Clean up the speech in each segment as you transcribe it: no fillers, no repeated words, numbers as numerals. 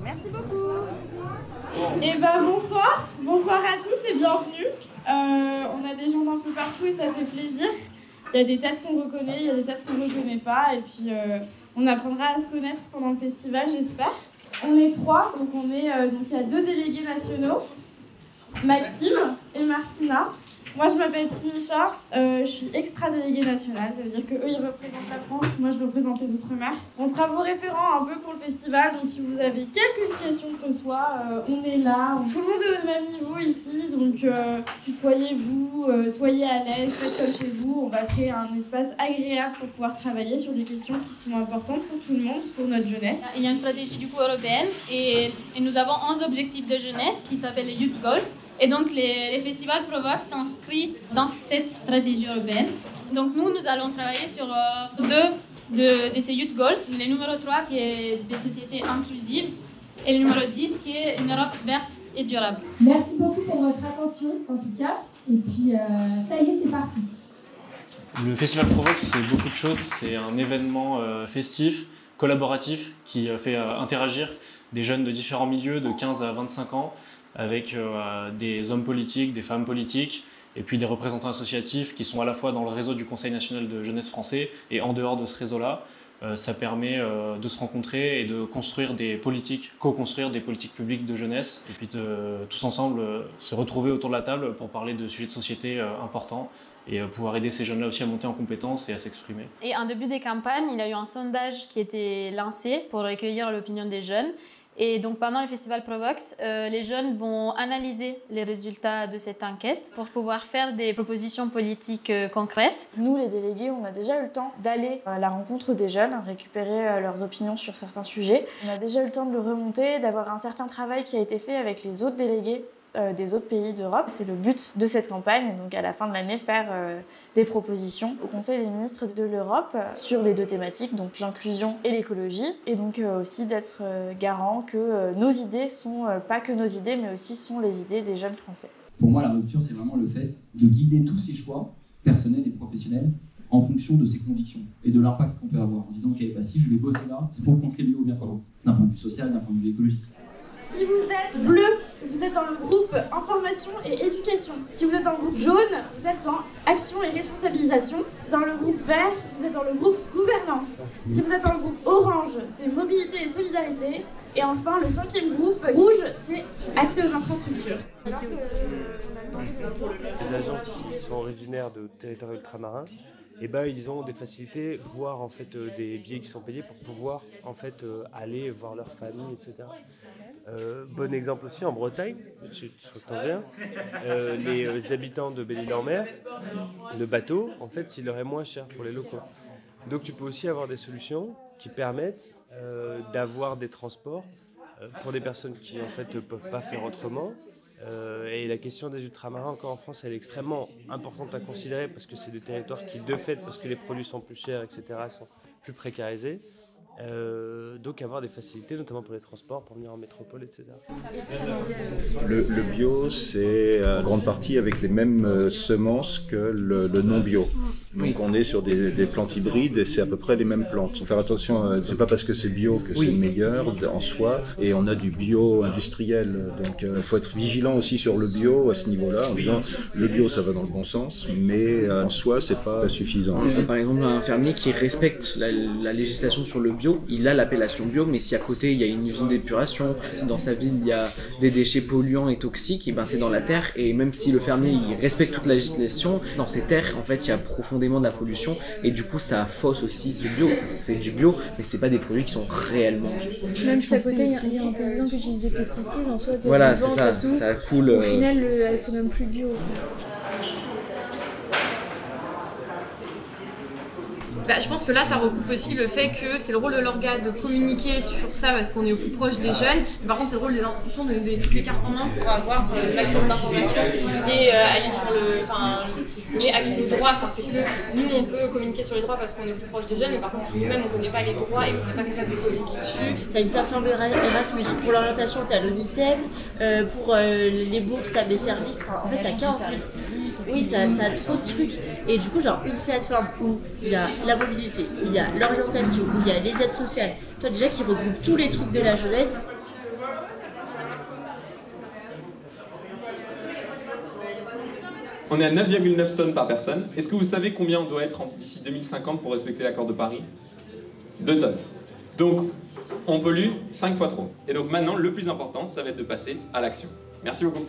Merci beaucoup. Et ben bonsoir à tous et bienvenue. On a des gens d'un peu partout et ça fait plaisir. Il y a des têtes qu'on reconnaît, il y a des têtes qu'on ne reconnaît pas et puis on apprendra à se connaître pendant le festival, j'espère. On est 3, donc il y a 2 délégués nationaux, Maxime et Martina. Moi je m'appelle Timicha, je suis extra-déléguée nationale, ça veut dire qu'eux ils représentent la France, moi je représente les Outre-mer. On sera vos référents un peu pour le festival, donc si vous avez quelques questions que ce soit, on est là. Tout le monde est au même niveau ici, donc tutoyez-vous, soyez à l'aise, faites comme chez vous. On va créer un espace agréable pour pouvoir travailler sur des questions qui sont importantes pour tout le monde, pour notre jeunesse. Il y a une stratégie du coup européenne et nous avons 11 objectifs de jeunesse qui s'appellent les Youth Goals. Et donc les festivals Provox s'inscrivent dans cette stratégie européenne. Donc nous allons travailler sur 2 de ces Youth Goals. Le numéro 3 qui est des sociétés inclusives et le numéro 10 qui est une Europe verte et durable. Merci beaucoup pour votre attention en tout cas. Et puis ça y est, c'est parti. Le Festival Provox, c'est beaucoup de choses. C'est un événement festif, collaboratif qui fait interagir des jeunes de différents milieux de 15 à 25 ans avec des hommes politiques, des femmes politiques et puis des représentants associatifs qui sont à la fois dans le réseau du Conseil national de jeunesse français et en dehors de ce réseau-là. Ça permet de se rencontrer et de construire des politiques, co-construire des politiques publiques de jeunesse et puis de tous ensemble se retrouver autour de la table pour parler de sujets de société importants et pouvoir aider ces jeunes-là aussi à monter en compétences et à s'exprimer. Et en début des campagnes, il y a eu un sondage qui a été lancé pour recueillir l'opinion des jeunes. Et donc pendant le festival Provox, les jeunes vont analyser les résultats de cette enquête pour pouvoir faire des propositions politiques concrètes. Nous, les délégués, on a déjà eu le temps d'aller à la rencontre des jeunes, récupérer leurs opinions sur certains sujets. On a déjà eu le temps de le remonter, d'avoir un certain travail qui a été fait avec les autres délégués des autres pays d'Europe. C'est le but de cette campagne, donc à la fin de l'année, faire des propositions au Conseil des ministres de l'Europe sur les 2 thématiques, donc l'inclusion et l'écologie, et donc aussi d'être garant que nos idées sont pas que nos idées, mais aussi sont les idées des jeunes Français. Pour moi, la rupture, c'est vraiment le fait de guider tous ses choix, personnels et professionnels, en fonction de ses convictions et de l'impact qu'on peut avoir, en disant ok, si je vais bosser là, c'est pour contribuer au bien commun, d'un point de vue social, d'un point de vue écologique. Si vous êtes bleu, vous êtes dans le groupe information et éducation. Si vous êtes dans le groupe jaune, vous êtes dans action et responsabilisation. Dans le groupe vert, vous êtes dans le groupe gouvernance. Si vous êtes dans le groupe orange, c'est mobilité et solidarité. Et enfin, le 5e groupe rouge, c'est accès aux infrastructures. Les agents qui sont originaires de territoires ultramarins, ils ont des facilités, voire en fait des billets qui sont payés pour pouvoir en fait aller voir leur famille, etc. Bon exemple aussi en Bretagne, je t'en viens, les habitants de Belle-Île-en-Mer, le bateau, en fait, il leur est moins cher pour les locaux. Donc tu peux aussi avoir des solutions qui permettent d'avoir des transports pour des personnes qui en fait ne peuvent pas faire autrement. Et la question des ultramarins, encore en France, elle est extrêmement importante à considérer parce que c'est des territoires qui, de fait, parce que les produits sont plus chers, etc., sont plus précarisés. Donc avoir des facilités, notamment pour les transports, pour venir en métropole, etc. Le bio, c'est en grande partie avec les mêmes semences que le non-bio. Donc on est sur des plantes hybrides et c'est à peu près les mêmes plantes. Il faut faire attention, c'est pas parce que c'est bio que c'est meilleur en soi. Et on a du bio industriel, donc il faut être vigilant aussi sur le bio à ce niveau-là, en disant le bio ça va dans le bon sens, mais en soi c'est pas suffisant. Par exemple, un fermier qui respecte la législation sur le bio, il a l'appellation bio, mais si à côté il y a une usine d'épuration, si dans sa ville il y a des déchets polluants et toxiques, et ben c'est dans la terre. Et même si le fermier il respecte toute la législation, dans ces terres en fait il y a profondément de la pollution et du coup ça fausse aussi ce bio. C'est du bio, mais c'est pas des produits qui sont réellement bio. Même si à côté il y a un paysan qui utilise des pesticides, en soi, voilà, c'est ça, ça coule. Au final, c'est même plus bio. Je pense que là, ça recoupe aussi le fait que c'est le rôle de l'orga de communiquer sur ça parce qu'on est au plus proche des jeunes. Mais par contre, c'est le rôle des institutions de donner toutes les cartes en main pour avoir le maximum d'informations et aller sur donner accès aux droits. Enfin, c'est que nous, on peut communiquer sur les droits parce qu'on est au plus proche des jeunes, mais par contre, si nous-mêmes, on ne connaît pas les droits et qu'on n'est pas capable de communiquer dessus. Tu as une plateforme Erasmus pour l'orientation, tu as l'ONICEP, pour les bourses, tu as des services. En fait, tu as 15 services. Oui, tu as trop de trucs. Et du coup, genre une plateforme où il y a la mobilité, où il y a l'orientation, où il y a les aides sociales, toi déjà qui regroupe tous les trucs de la jeunesse. On est à 9,9 tonnes par personne. Est-ce que vous savez combien on doit être d'ici 2050 pour respecter l'accord de Paris? 2 tonnes. Donc, on pollue 5 fois trop. Et donc maintenant, le plus important, ça va être de passer à l'action. Merci beaucoup.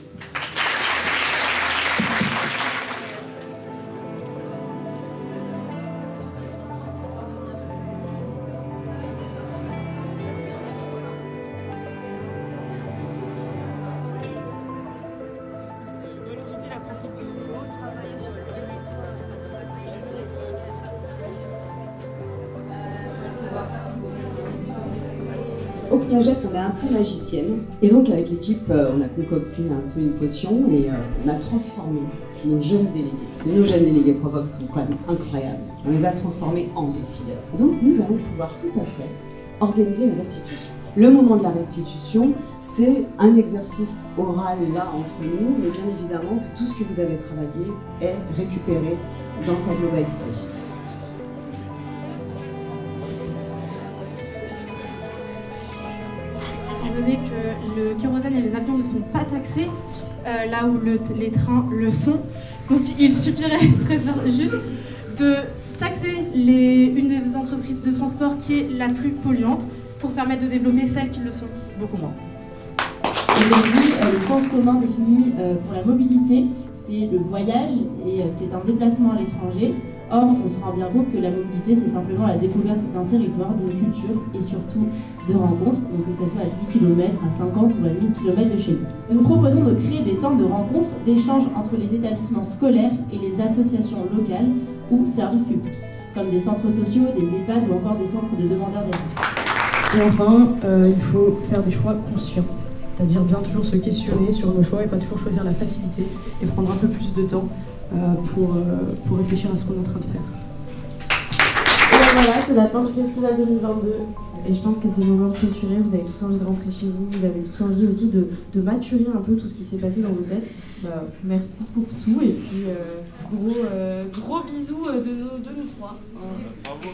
Au CNAGEP, on est un peu magicienne. Et donc, avec l'équipe, on a concocté un peu une potion et on a transformé nos jeunes délégués. Parce que nos jeunes délégués Provox sont quand même incroyables. On les a transformés en décideurs. Et donc, nous allons pouvoir tout à fait organiser une restitution. Le moment de la restitution, c'est un exercice oral là entre nous, mais bien évidemment que tout ce que vous avez travaillé est récupéré dans sa globalité. Étant donné que le kérosène et les avions ne sont pas taxés, là où les trains le sont, donc il suffirait très juste de taxer une des entreprises de transport qui est la plus polluante pour permettre de développer celles qui le sont beaucoup moins. Aujourd'hui, le sens commun défini pour la mobilité, c'est le voyage et c'est un déplacement à l'étranger. Or, on se rend bien compte que la mobilité, c'est simplement la découverte d'un territoire, d'une culture et surtout de rencontres, donc que ce soit à 10 km, à 50 ou à 1000 km de chez nous. Nous proposons de créer des temps de rencontres, d'échanges entre les établissements scolaires et les associations locales ou services publics, comme des centres sociaux, des EHPAD ou encore des centres de demandeurs d'asile. Et enfin, il faut faire des choix conscients, c'est-à-dire bien toujours se questionner sur nos choix et pas toujours choisir la facilité et prendre un peu plus de temps pour réfléchir à ce qu'on est en train de faire. Et voilà, c'est la fin du festival 2022. Et je pense que c'est le moment de clôturer. Vous avez tous envie de rentrer chez vous. Vous avez tous envie aussi de maturer un peu tout ce qui s'est passé dans vos têtes. Merci pour tout. Et puis, gros bisous de nous trois. Bravo.